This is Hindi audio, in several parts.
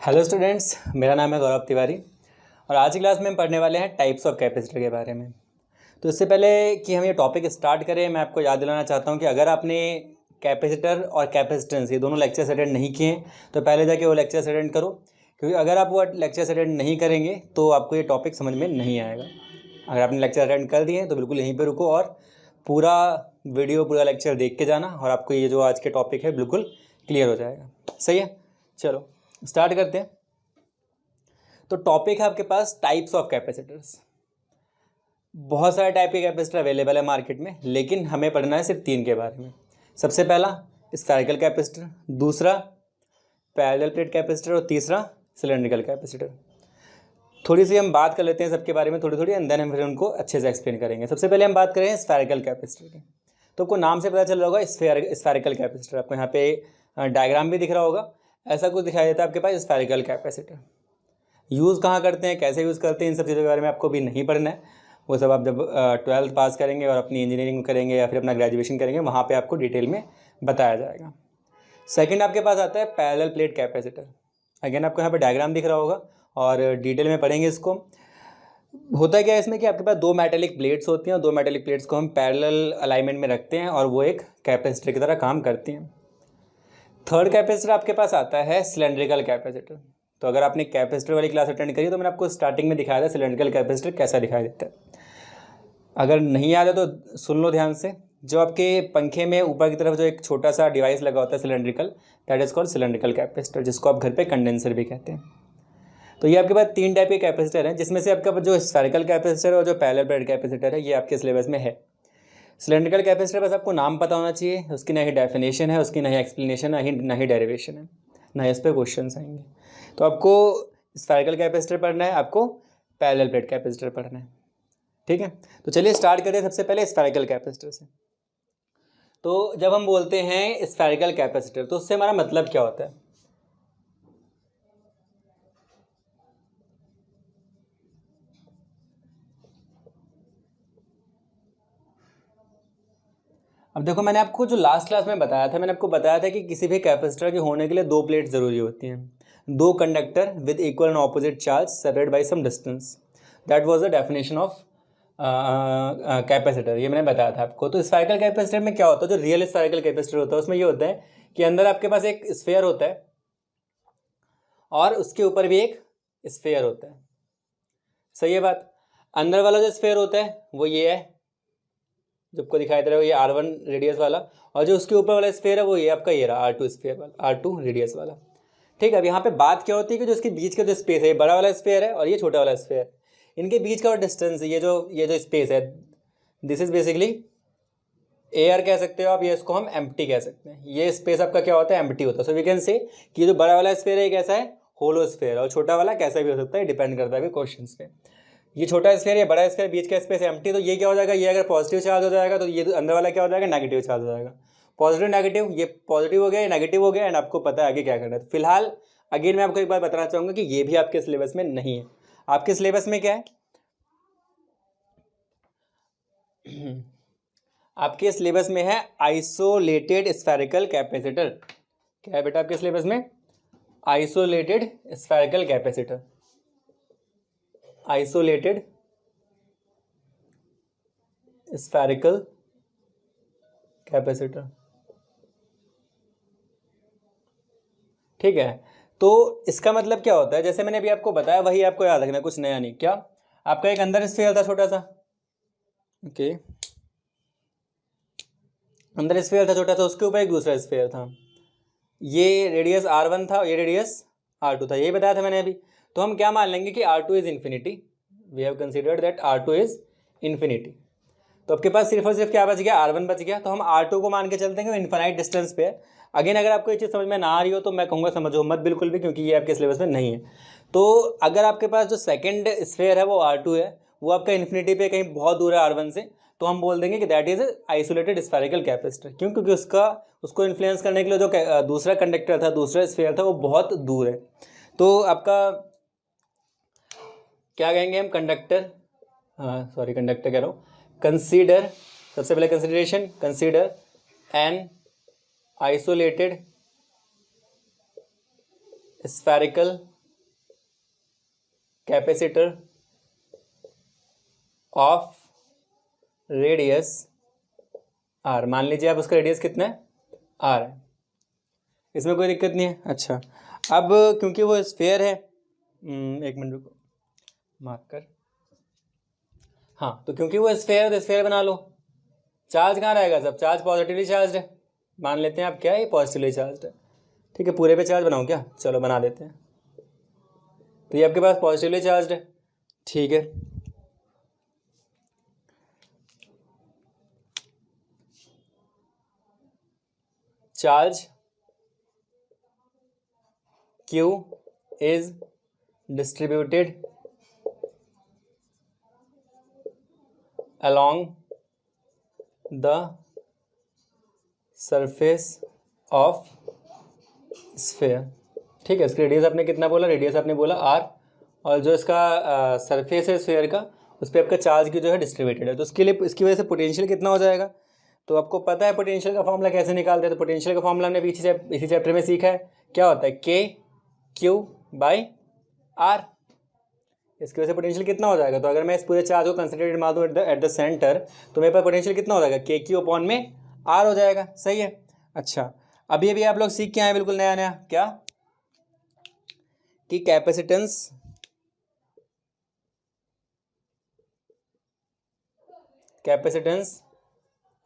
हेलो स्टूडेंट्स, मेरा नाम है गौरव तिवारी और आज की क्लास में हम पढ़ने वाले हैं टाइप्स ऑफ कैपेसिटर के बारे में। तो इससे पहले कि हम ये टॉपिक स्टार्ट करें, मैं आपको याद दिलाना चाहता हूँ कि अगर आपने कैपेसिटर और कैपेसिटेंस ये दोनों लेक्चर्स अटेंड नहीं किए हैं तो पहले जाके वो लेक्चर्स अटेंड करो, क्योंकि अगर आप वो लेक्चर्स अटेंड नहीं करेंगे तो आपको ये टॉपिक समझ में नहीं आएगा। अगर आपने लेक्चर अटेंड कर दिए तो बिल्कुल यहीं पर रुको और पूरा पूरा लेक्चर देख के जाना और आपको ये जो आज के टॉपिक है बिल्कुल क्लियर हो जाएगा। सही है, चलो स्टार्ट करते हैं। तो टॉपिक है आपके पास टाइप्स ऑफ कैपेसिटर्स। बहुत सारे टाइप के कैपेसिटर अवेलेबल है मार्केट में, लेकिन हमें पढ़ना है सिर्फ 3 के बारे में। सबसे पहला स्फेरिकल कैपेसिटर, दूसरा पैरेलल प्लेट कैपेसिटर और तीसरा सिलेंड्रिकल कैपेसिटर। थोड़ी सी हम बात कर लेते हैं सबके बारे में थोड़ी एंड देन हम फिर उनको अच्छे से एक्सप्लेन करेंगे। सबसे पहले हम बात करें स्फेरिकल कैपेसिटर की। तो आपको नाम से पता चल रहा होगा स्फेरिकल कैपेसिटर। आपको यहाँ पे डायग्राम भी दिख रहा होगा, ऐसा कुछ दिखाई देता है आपके पास स्फेरिकल कैपेसिटर। यूज़ कहाँ करते हैं, कैसे यूज़ करते हैं, इन सब चीज़ों के बारे में आपको भी नहीं पढ़ना है। वो सब आप जब 12th पास करेंगे और अपनी इंजीनियरिंग करेंगे या फिर अपना ग्रेजुएशन करेंगे वहाँ पे आपको डिटेल में बताया जाएगा। सेकंड आपके पास आता है पैरेलल प्लेट कैपेसिटर। अगेन आपको यहाँ पे डायग्राम दिख रहा होगा और डिटेल में पढ़ेंगे इसको। होता है क्या इसमें कि आपके पास 2 मेटेलिक प्लेट्स होती हैं और 2 मेटेलिक प्लेट्स को हम पैरेलल अलाइनमेंट में रखते हैं और वो एक कैपेसिटर की तरह काम करती हैं। थर्ड कैपेसिटर आपके पास आता है सिलेंड्रिकल कैपेसिटर। तो अगर आपने कैपेसिटर वाली क्लास अटेंड करी तो मैंने आपको स्टार्टिंग में दिखाया था सिलेंड्रिकल कैपेसिटर कैसा दिखाई देता है। अगर नहीं याद है तो सुन लो ध्यान से। जो आपके पंखे में ऊपर की तरफ जो एक छोटा सा डिवाइस लगा होता है cylindrical, that is called cylindrical capacitor, जिसको आप घर पे कंडेंसर भी कहते हैं। तो ये आपके पास 3 टाइप के कैपेसिटर हैं, जिसमें से आपका जो स्फेरिकल कैपेसिटर और जो पैरेलल प्लेट कैपेसिटर है ये आपके सिलेबस में है। सिलेंड्रिकल कैपेसिटर बस आपको नाम पता होना चाहिए, उसकी ना ही डेफिनेशन है, उसकी ना ही एक्सप्लेनेशन, ना ही डेरिवेशन है, ना ही इस पर क्वेश्चन आएंगे। तो आपको स्फेरिकल कैपेसिटर पढ़ना है, आपको पैरेलल प्लेट कैपेसिटर पढ़ना है। ठीक है, तो चलिए स्टार्ट करते हैं सबसे पहले स्फेरिकल कैपेसिटर से। तो जब हम बोलते हैं स्फेरिकल कैपेसिटर तो उससे हमारा मतलब क्या होता है? अब देखो, मैंने आपको जो लास्ट क्लास में बताया था, मैंने आपको बताया था कि किसी भी कैपेसिटर के होने के लिए 2 प्लेट ज़रूरी होती हैं, 2 conductor with equal and opposite charge separate by some distance. That was the definition of capacitor, ये मैंने बताया था आपको। तो स्फेरिकल कैपेसिटर में क्या होता है, जो रियल स्फेरिकल कैपेसिटर होता है उसमें ये होता है कि अंदर आपके पास एक स्फेयर होता है और उसके ऊपर भी एक स्फेयर होता है। सही है बात। अंदर वाला जो स्फेयर होता है वो ये है, जो आपको दिखाई दे रहा है ये R1 रेडियस वाला, और जो उसके ऊपर वाला स्फेयर है वो ये आपका ये रहा R2 स्फेयर वाला, R2 रेडियस वाला। ठीक है, अब यहाँ पे बात क्या होती है कि जो इसके बीच का जो स्पेस है, ये बड़ा वाला स्फेयर है और ये छोटा वाला स्फेयर, इनके बीच का डिस्टेंस, ये जो स्पेस है, दिस इज बेसिकली एयर कह सकते हो आप, ये इसको हम एम्प्टी कह सकते हैं। ये स्पेस आपका क्या होता है, एम्प्टी होता है। सो वी कैन से कि ये जो बड़ा वाला स्फेयर है कैसा है, होलो स्फेयर, और छोटा वाला कैसा भी हो सकता है, डिपेंड करता है क्वेश्चन पे। ये छोटा स्फेयर, ये बड़ा स्फेयर, बीच का स्पेस एम्प्टी, तो ये क्या हो जाएगा, ये अगर पॉजिटिव चार्ज हो जाएगा तो ये अंदर वाला क्या हो जाएगा, नेगेटिव चार्ज हो जाएगा। पॉजिटिव नेगेटिव, ये पॉजिटिव हो गया, ये नेगेटिव हो गया, एंड आपको पता है आगे क्या करना है। तो फिलहाल अगेन मैं आपको एक बात बताना चाहूँगा कि ये भी आपके सिलेबस में नहीं है। आपके सिलेबस में क्या है, आपके सिलेबस में है आइसोलेटेड स्फेरिकल कैपेसिटर। क्या है बेटा आपके सिलेबस में, isolated spherical capacitor, isolated spherical capacitor. ठीक है, तो इसका मतलब क्या होता है, जैसे मैंने अभी आपको बताया वही आपको याद रखना, कुछ नया नहीं। क्या, आपका एक अंदर स्फीयर था छोटा सा, ओके, अंदर स्फीयर था छोटा सा, उसके ऊपर एक दूसरा स्फीयर था, ये रेडियस R1 था, ये रेडियस R2 था, यही बताया था मैंने अभी। तो हम क्या मान लेंगे कि R2 is infinity, we have considered that R2 is infinity. तो आपके पास सिर्फ और सिर्फ क्या बच गया, R1 बच गया। तो हम R2 को मान के चलते हैं कि इन्फिनाइट डिस्टेंस पे है। अगेन अगर आपको ये चीज़ समझ में ना आ रही हो तो मैं कहूँगा समझो मत बिल्कुल भी, क्योंकि ये आपके सिलेबस में नहीं है। तो अगर आपके पास जो सेकंड स्फेयर है वो R2 है, वो आपका इन्फिनिटी पे कहीं बहुत दूर है R1 से, तो हम बोल देंगे कि that is isolated spherical capacitor. क्यों, क्योंकि उसको इन्फ्लुएंस करने के लिए जो दूसरा कंडक्टर था, दूसरा स्फेयर था, वो बहुत दूर है। तो आपका क्या कहेंगे हम, कंडक्टर, कंडक्टर कह रहा हूँ, कंसीडर, सबसे पहले consideration, consider an isolated spherical capacitor of radius R, मान लीजिए आप उसका रेडियस कितना है, आर है, इसमें कोई दिक्कत नहीं है। अच्छा, अब क्योंकि वो स्फेयर है, एक मिनट रुको, मार्क कर, हाँ, तो क्योंकि वो स्फेयर है तो स्फेयर बना लो। चार्ज कहाँ रहेगा, सब चार्ज पॉजिटिवली चार्ज है, मान लेते हैं आप क्या है, ये पॉजिटिवली चार्ज है, ठीक है। पूरे पे चार्ज बनाऊँ क्या, चलो बना देते हैं। तो ये आपके पास पॉजिटिवली चार्ज है, ठीक है। Charge Q is distributed along the surface of sphere, ठीक है। इसका रेडियस आपने कितना बोला, रेडियस आपने बोला r, और जो इसका सरफेस है स्फेयर का, उस पर आपका चार्ज की जो है डिस्ट्रीब्यूटेड है, तो उसके लिए इसकी वजह से पोटेंशियल कितना हो जाएगा। तो आपको पता है पोटेंशियल का फॉर्मूला कैसे निकालते हैं, तो पोटेंशियल का फॉर्मूला हमने इसी चैप्टर में सीखा है, क्या होता है, Q/R। इसकी वजह से पोटेंशियल कितना हो जाएगा, तो अगर मैं इस पूरे चार्ज को कंसंट्रेटेड मार दूँ एट द सेंटर, तो मेरे पास पोटेंशियल कितना हो जाएगा, KQ/R हो जाएगा, सही है। अच्छा, अभी अभी आप लोग सीख के आए बिल्कुल नया नया, क्या कि capacitance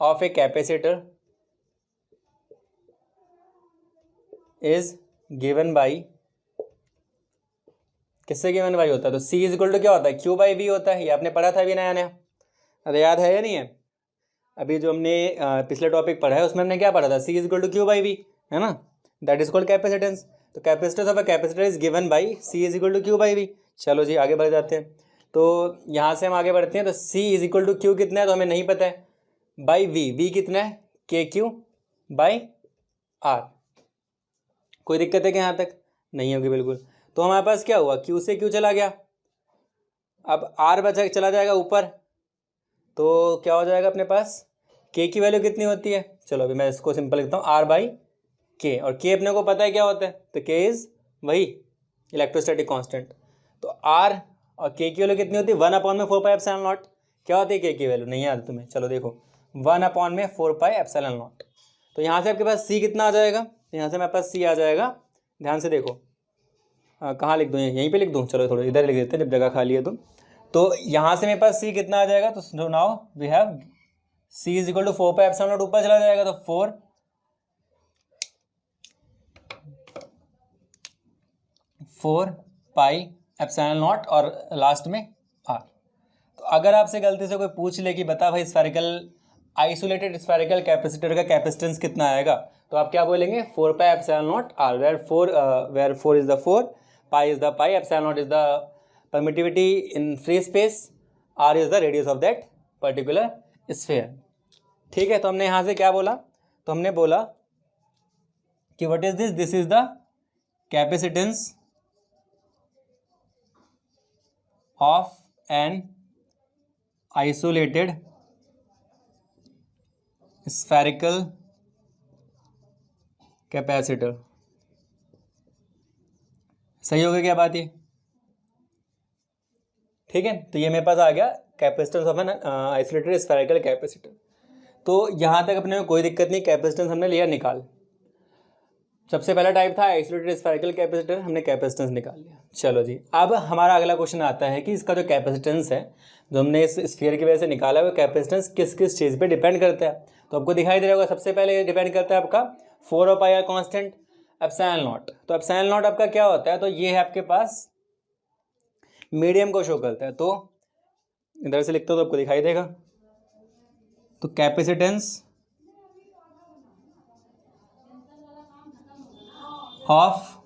of a capacitor is given by, किससे गिवन बाई होता है, तो C इज इक्वल टू क्या होता है, Q/V होता है, ये आपने पढ़ा था अभी नया नया, अरे याद है या नहीं है। अभी जो हमने पिछले टॉपिक पढ़ा है उसमें हमने क्या पढ़ा था, C is equal to Q/V, है ना, दैट इज कॉल्ड कैपेसिटेंस। तो capacitance of a capacitor is given by C is equal to Q/V। चलो जी आगे बढ़ जाते हैं, तो यहाँ से हम आगे बढ़ते हैं। तो C is equal to Q कितना है, तो हमें नहीं पता है, बाई V कितना है, KQ/R। कोई दिक्कत है क्या यहाँ तक, नहीं होगी बिल्कुल। तो हमारे पास क्या हुआ, Q से Q चला गया, अब R बचा चला जाएगा ऊपर, तो क्या हो जाएगा अपने पास, K की वैल्यू कितनी होती है, चलो अभी मैं इसको सिंपल लिखता हूँ, R/K, और K अपने को पता है क्या होता है, तो K इज वही इलेक्ट्रोस्टैटिक कांस्टेंट। तो R और K की वैल्यू कितनी होती है, 1/4πε0। क्या होती है K की वैल्यू, नहीं याद तुम्हें, चलो देखो 1/4πε0। तो यहाँ से आपके पास C कितना आ जाएगा, तो यहाँ से मेरे पास C आ जाएगा, ध्यान से देखो, कहाँ लिख दूँ, यहीं पे लिख दूँ, चलो थोड़ा इधर लिख देते हैं जब जगह खाली है तो यहाँ से मेरे पास C कितना आ जाएगा, तो now we have C is equal to 4πε0, ऊपर चला जाएगा तो 4πε0 और लास्ट में R। तो अगर आपसे गलती से कोई पूछ ले कि बता भाई आइसोलेटेड स्फेरिकल कैपेसिटर का कैपेसिटेंस कितना आएगा, तो आप क्या बोलेंगे, 4πε0R, where 4 is the 4, pi is the pi, epsilon is the permittivity in free space, R is the radius of that particular sphere. ठीक है, तो हमने यहाँ से क्या बोला, तो हमने बोला कि what is this is the capacitance of N isolated spherical capacitor. सही हो गया क्या बात ये, ठीक है। तो ये मेरे पास आ गया capacitance of N isolated spherical capacitor. तो यहाँ तक अपने में कोई दिक्कत नहीं, कैपेसिटेंस हमने लिया निकाल। सबसे पहला टाइप था आइसोलेटेड स्फेरिकल कैपेसिटर, हमने कैपेसिटेंस निकाल लिया। चलो जी, अब हमारा अगला क्वेश्चन आता है कि इसका जो कैपेसिटेंस है जो हमने इस स्फीयर की वजह से निकाला है, वो कैपेसिटेंस किस किस चीज़ पे डिपेंड करता है। तो आपको दिखाई दे रहा होगा, सबसे पहले डिपेंड करता है आपका 4πr कांस्टेंट ε0। तो ε0 आपका क्या होता है, तो ये है आपके पास मीडियम को शो करता है। तो इधर से लिखता हूँ तो आपको दिखाई देगा। तो कैपेसिटेंस ऑफ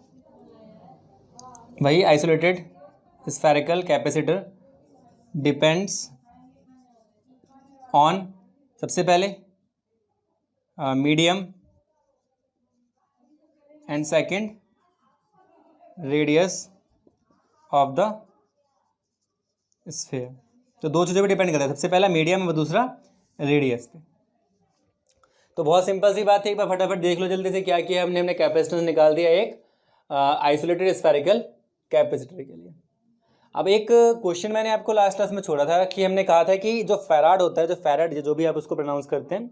वही isolated spherical capacitor depends on, सबसे पहले medium and second radius of the sphere. तो दो चीज़ों पे डिपेंड करता है, सबसे पहला मीडियम और दूसरा रेडियस पे। तो बहुत सिंपल सी बात है, एक बार फटाफट देख लो जल्दी से क्या किया हमने कैपेसिटेंस निकाल दिया एक आइसोलेटेड स्फेरिकल कैपेसिटर के लिए। अब एक क्वेश्चन मैंने आपको लास्ट क्लास में छोड़ा था कि हमने कहा था कि जो फैराड होता है, जो फैराड जो भी आप उसको प्रोनाउंस करते हैं,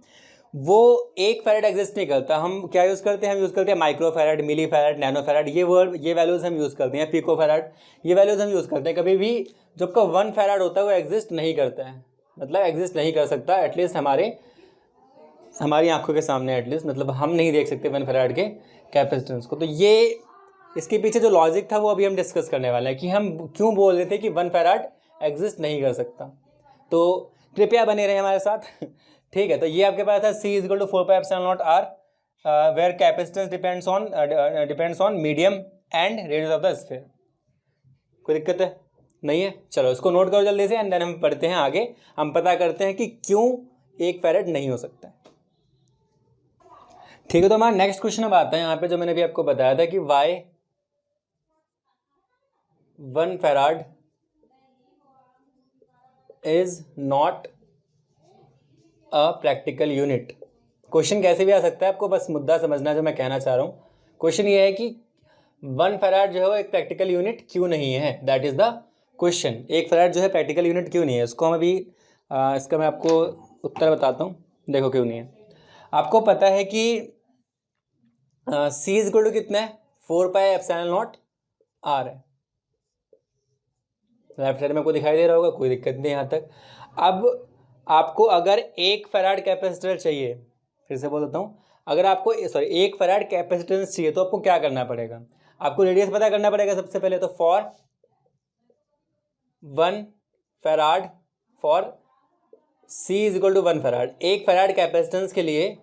वो एक फैराड एग्जिस्ट नहीं करता। हम क्या यूज़ करते हैं? हम यूज़ करते हैं micro farad, milli farad, nano farad, ये वैल्यूज़ हम यूज़ करते हैं, पिको फैराड, ये वैल्यूज़ हम यूज़ करते हैं। कभी भी जो आपका 1 फैराड होता है वो एग्जिस्ट नहीं करता है, मतलब एग्जिस्ट नहीं कर सकता, एटलीस्ट हमारी आंखों के सामने, एटलीस्ट मतलब हम नहीं देख सकते 1 फैराड के कैपेसिटेंस को। तो ये इसके पीछे जो लॉजिक था वो अभी हम डिस्कस करने वाले हैं कि हम क्यों बोल रहे थे कि 1 फैराड एग्जिस्ट नहीं कर सकता। तो कृपया बने रहे हमारे साथ। ठीक है, तो ये आपके पास था C = 4πε0r where capacitance depends on medium and radius of the sphere. कोई दिक्कत है? नहीं है? चलो इसको नोट करो जल्दी से, एंड देन हम पढ़ते हैं आगे। हम पता करते हैं कि क्यों 1 फैराड नहीं हो सकता है। ठीक है, तो हमारा नेक्स्ट क्वेश्चन अब आता है यहाँ पे, जो मैंने अभी आपको बताया था कि why 1 farad is not a practical unit. Question कैसे भी आ सकता है, आपको बस मुद्दा समझना जो मैं कहना चाह रहा हूँ। क्वेश्चन ये है कि 1 फैराड जो है वो एक प्रैक्टिकल यूनिट क्यों नहीं है, that is the question. 1 farad जो है प्रैक्टिकल यूनिट क्यों नहीं है, इसको हम अभी इसका मैं आपको उत्तर बताता हूँ। देखो क्यों नहीं है। आपको पता है कि C = कितना है? 4πε0r है। लेफ्ट साइड में आपको दिखाई दे रहा होगा, कोई दिक्कत नहीं यहाँ तक। अब आपको अगर 1 फैराड कैपेसिटर चाहिए, फिर से बोल देता हूँ, अगर आपको 1 फैराड कैपेसिटेंस चाहिए तो आपको क्या करना पड़ेगा? आपको रेडियस पता करना पड़ेगा सबसे पहले। तो for 1 farad, for C = 1 farad, 1 farad capacitance के लिए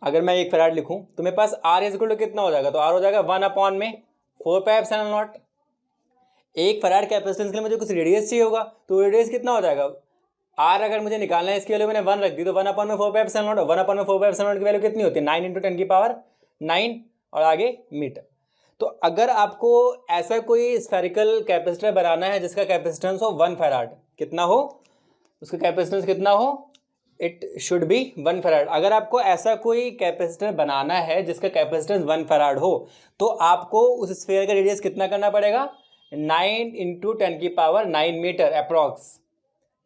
अगर मैं 1 फैराड लिखूं तो मेरे पास R = कितना हो जाएगा? तो R हो जाएगा 1/4πε0। 1 फैराड कैपेसिटेंस के लिए मुझे कुछ रेडियस चाहिए होगा, तो रेडियस कितना हो जाएगा? R अगर मुझे निकालना है, इसकी वैल्यू मैंने 1 रख दी, तो 1/4πε0। 1/4πε0 की वैल्यू कितनी होती है? 9 × 10⁹ और आगे मीटर। तो अगर आपको ऐसा कोई स्फेरिकल कैपेसिटर बनाना है जिसका कैपेसिटेंस हो 1 फैराड, कितना हो उसका कैपेसिटेंस, कितना हो? It should be 1 farad. अगर आपको ऐसा कोई कैपेसिटर बनाना है जिसका कैपेसिटेंस 1 फैराड हो, तो आपको उस स्फीयर का रेडियस कितना करना पड़ेगा? 9 × 10⁹ मीटर अप्रॉक्स।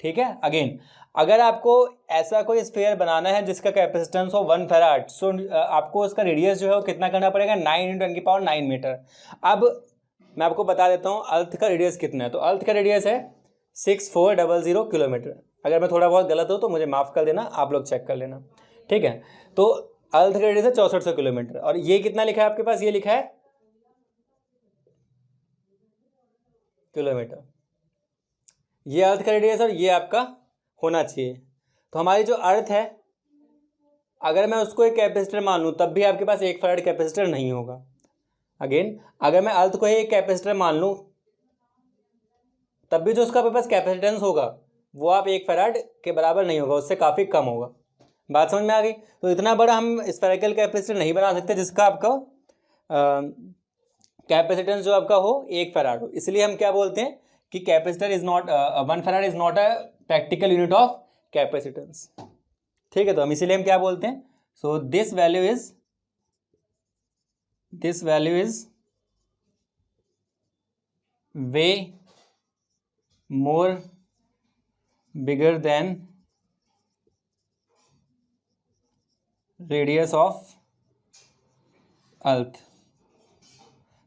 ठीक है, अगेन अगर आपको ऐसा कोई स्फीयर बनाना है जिसका कैपेसिटेंस हो 1 फैराड, सो आपको उसका रेडियस जो है वो कितना करना पड़ेगा? 9 × 10⁹ मीटर। अब मैं आपको बता देता हूँ अर्थ का रेडियस कितना है। तो अर्थ का रेडियस है 6400 किलोमीटर। अगर मैं थोड़ा बहुत गलत हो तो मुझे माफ़ कर देना, आप लोग चेक कर लेना। ठीक है, तो अर्थ का रेडियस है 6400 किलोमीटर। और ये कितना लिखा है आपके पास? ये लिखा है किलोमीटर। ये अर्थ का रेडियस और ये आपका होना चाहिए। तो हमारी जो अर्थ है, अगर मैं उसको एक कैपेसिटर मान लूँ तब भी आपके पास 1 फैराड कैपेसिटर नहीं होगा। अगेन अगर मैं अर्थ को ही एक कैपेसिटर मान लूँ तब भी जो उसका आपके पास कैपेसिटेंस होगा वो आप 1 फैराड के बराबर नहीं होगा, उससे काफ़ी कम होगा। बात समझ में आ गई? तो इतना बड़ा हम स्फेरिकल कैपेसिटर नहीं बना सकते जिसका आपका कैपेसिटेंस जो आपका हो 1 फैराड हो। इसलिए हम क्या बोलते हैं कि capacitor is not 1 farad is not a practical unit of capacitance. ठीक है, तो हम इसीलिए हम क्या बोलते हैं? So this value is way more bigger than radius of earth.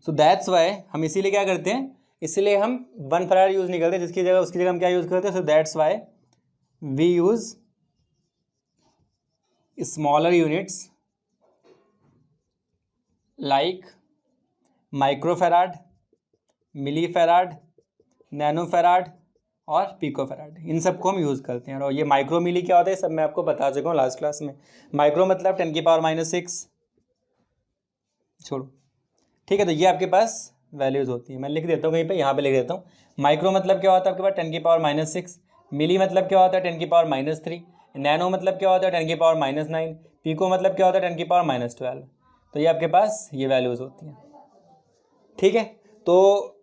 So that's Y हम इसीलिए क्या करते हैं, इसलिए हम 1 फैराड यूज़ नहीं करते, जिसकी जगह उसकी जगह हम क्या यूज़ करते हैं? So that's why we use smaller units like micro farad, milli farad, nano farad और पिको फैराड। इन सबको हम यूज़ करते हैं। और ये माइक्रो मिली क्या होता है सब मैं आपको बता चुका हूँ लास्ट क्लास में। माइक्रो मतलब 10⁻⁻6 छोड़ो। ठीक है, तो ये आपके पास वैल्यूज़ होती है। मैं लिख देता हूँ कहीं पे, यहाँ पे लिख देता हूँ। माइक्रो मतलब क्या होता है आपके पास? 10⁻⁻6। मिली मतलब क्या होता है? 10⁻⁻3। नैनो मतलब क्या होता है? 10⁻⁹। पिको मतलब क्या होता है? 10⁻12। तो ये आपके पास ये वैल्यूज़ होती हैं। ठीक है, तो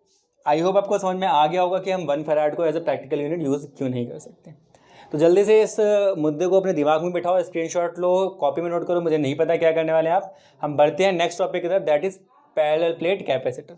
आई होप आपको समझ में आ गया होगा कि हम 1 फैराड को as a practical unit use क्यों नहीं कर सकते। तो जल्दी से इस मुद्दे को अपने दिमाग में बिठाओ, स्क्रीनशॉट लो, कॉपी में नोट करो। मुझे नहीं पता क्या करने वाले हैं आप। हम बढ़ते हैं नेक्स्ट टॉपिक की तरफ, that is parallel plate capacitor.